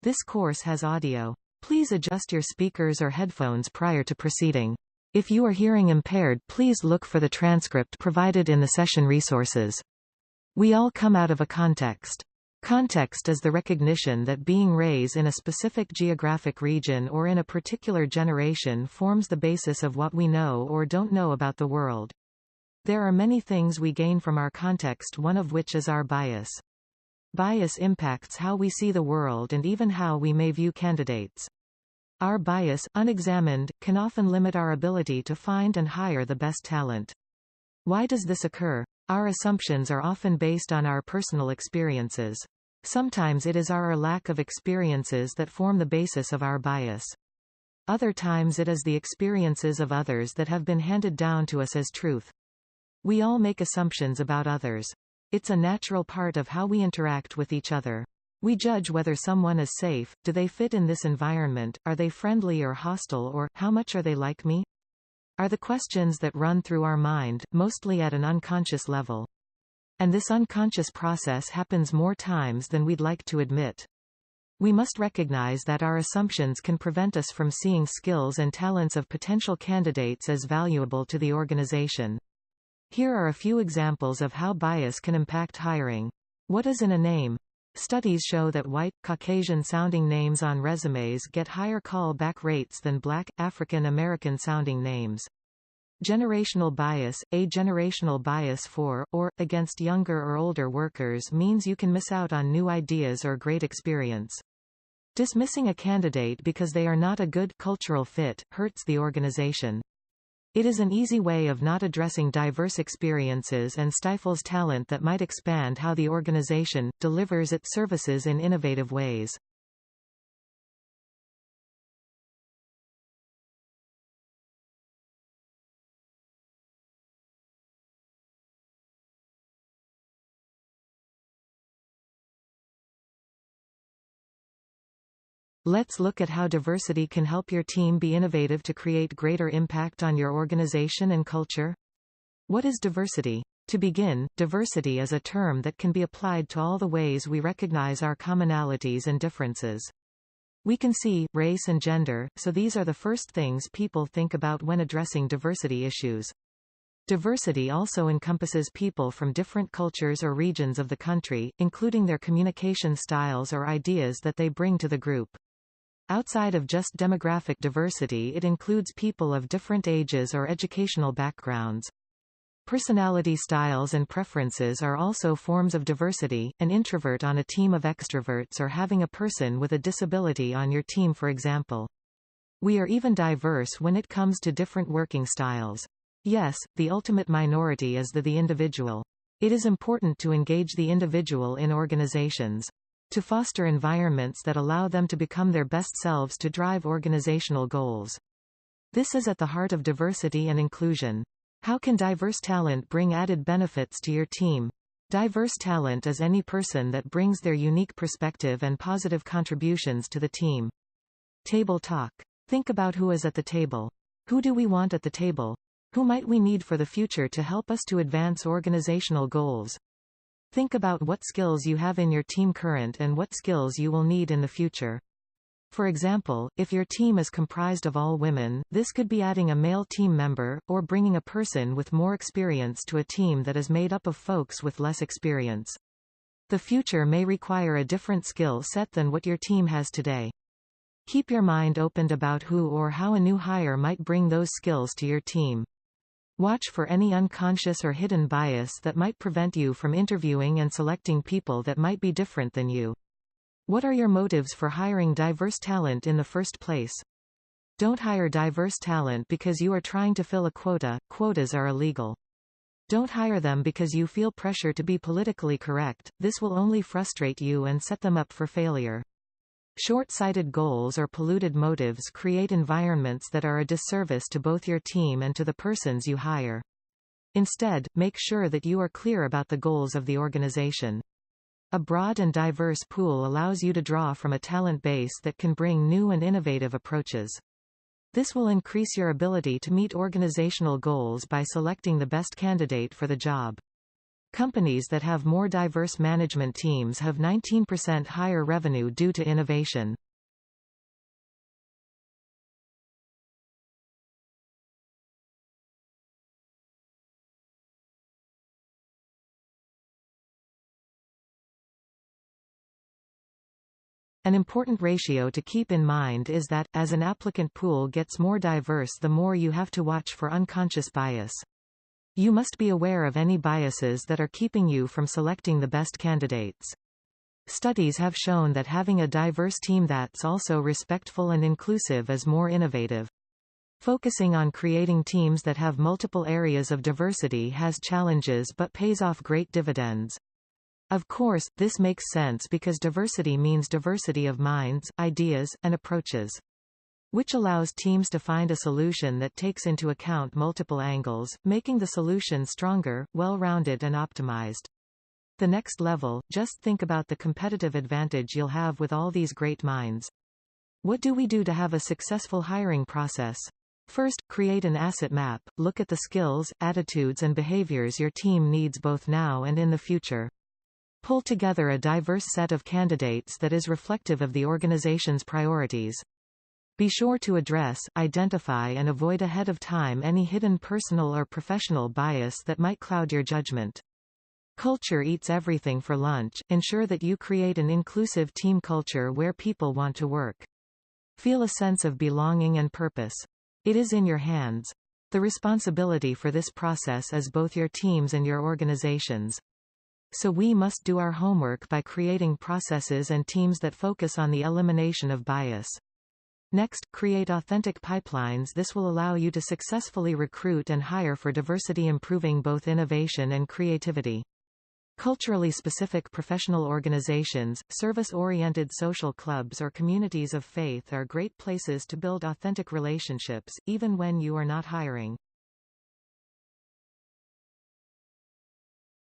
This course has audio. Please adjust your speakers or headphones prior to proceeding. If you are hearing impaired, please look for the transcript provided in the session resources. We all come out of a context. Context is the recognition that being raised in a specific geographic region or in a particular generation forms the basis of what we know or don't know about the world. There are many things we gain from our context, one of which is our bias. Bias impacts how we see the world and even how we may view candidates. Our bias, unexamined, can often limit our ability to find and hire the best talent. Why does this occur? Our assumptions are often based on our personal experiences. Sometimes it is our lack of experiences that form the basis of our bias. Other times it is the experiences of others that have been handed down to us as truth. We all make assumptions about others. It's a natural part of how we interact with each other. We judge whether someone is safe, do they fit in this environment, are they friendly or hostile, or, how much are they like me? Are the questions that run through our mind, mostly at an unconscious level. And this unconscious process happens more times than we'd like to admit. We must recognize that our assumptions can prevent us from seeing skills and talents of potential candidates as valuable to the organization. Here are a few examples of how bias can impact hiring. What is in a name? Studies show that white, Caucasian-sounding names on resumes get higher call-back rates than Black, African American-sounding names. Generational bias. A generational bias for, or, against younger or older workers means you can miss out on new ideas or great experience. Dismissing a candidate because they are not a good cultural fit hurts the organization. It is an easy way of not addressing diverse experiences and stifles talent that might expand how the organization delivers its services in innovative ways. Let's look at how diversity can help your team be innovative to create greater impact on your organization and culture. What is diversity? To begin, diversity is a term that can be applied to all the ways we recognize our commonalities and differences. We can see race and gender, so these are the first things people think about when addressing diversity issues. Diversity also encompasses people from different cultures or regions of the country, including their communication styles or ideas that they bring to the group. Outside of just demographic diversity, it includes people of different ages or educational backgrounds. Personality styles and preferences are also forms of diversity, an introvert on a team of extroverts or having a person with a disability on your team, for example. We are even diverse when it comes to different working styles. Yes, the ultimate minority is the individual. It is important to engage the individual in organizations. To foster environments that allow them to become their best selves to drive organizational goals. This is at the heart of diversity and inclusion. How can diverse talent bring added benefits to your team? Diverse talent is any person that brings their unique perspective and positive contributions to the team. Table talk. Think about who is at the table. Who do we want at the table? Who might we need for the future to help us to advance organizational goals? Think about what skills you have in your team current and what skills you will need in the future. For example, if your team is comprised of all women, this could be adding a male team member, or bringing a person with more experience to a team that is made up of folks with less experience. The future may require a different skill set than what your team has today. Keep your mind open about who or how a new hire might bring those skills to your team. Watch for any unconscious or hidden bias that might prevent you from interviewing and selecting people that might be different than you. What are your motives for hiring diverse talent in the first place? Don't hire diverse talent because you are trying to fill a quota. Quotas are illegal. Don't hire them because you feel pressure to be politically correct. This will only frustrate you and set them up for failure. Short-sighted goals or polluted motives create environments that are a disservice to both your team and to the persons you hire. Instead, make sure that you are clear about the goals of the organization. A broad and diverse pool allows you to draw from a talent base that can bring new and innovative approaches. This will increase your ability to meet organizational goals by selecting the best candidate for the job. Companies that have more diverse management teams have 19% higher revenue due to innovation. An important ratio to keep in mind is that, as an applicant pool gets more diverse, the more you have to watch for unconscious bias. You must be aware of any biases that are keeping you from selecting the best candidates. Studies have shown that having a diverse team that's also respectful and inclusive is more innovative. Focusing on creating teams that have multiple areas of diversity has challenges but pays off great dividends. Of course, this makes sense because diversity means diversity of minds, ideas, and approaches, which allows teams to find a solution that takes into account multiple angles, making the solution stronger, well-rounded and optimized. The next level, just think about the competitive advantage you'll have with all these great minds. What do we do to have a successful hiring process? First, create an asset map. Look at the skills, attitudes and behaviors your team needs both now and in the future. Pull together a diverse set of candidates that is reflective of the organization's priorities. Be sure to address, identify and avoid ahead of time any hidden personal or professional bias that might cloud your judgment. Culture eats everything for lunch. Ensure that you create an inclusive team culture where people want to work. Feel a sense of belonging and purpose. It is in your hands. The responsibility for this process is both your team's and your organization's. So we must do our homework by creating processes and teams that focus on the elimination of bias. Next, create authentic pipelines. This will allow you to successfully recruit and hire for diversity, improving both innovation and creativity. Culturally specific professional organizations, service-oriented social clubs or communities of faith are great places to build authentic relationships, even when you are not hiring.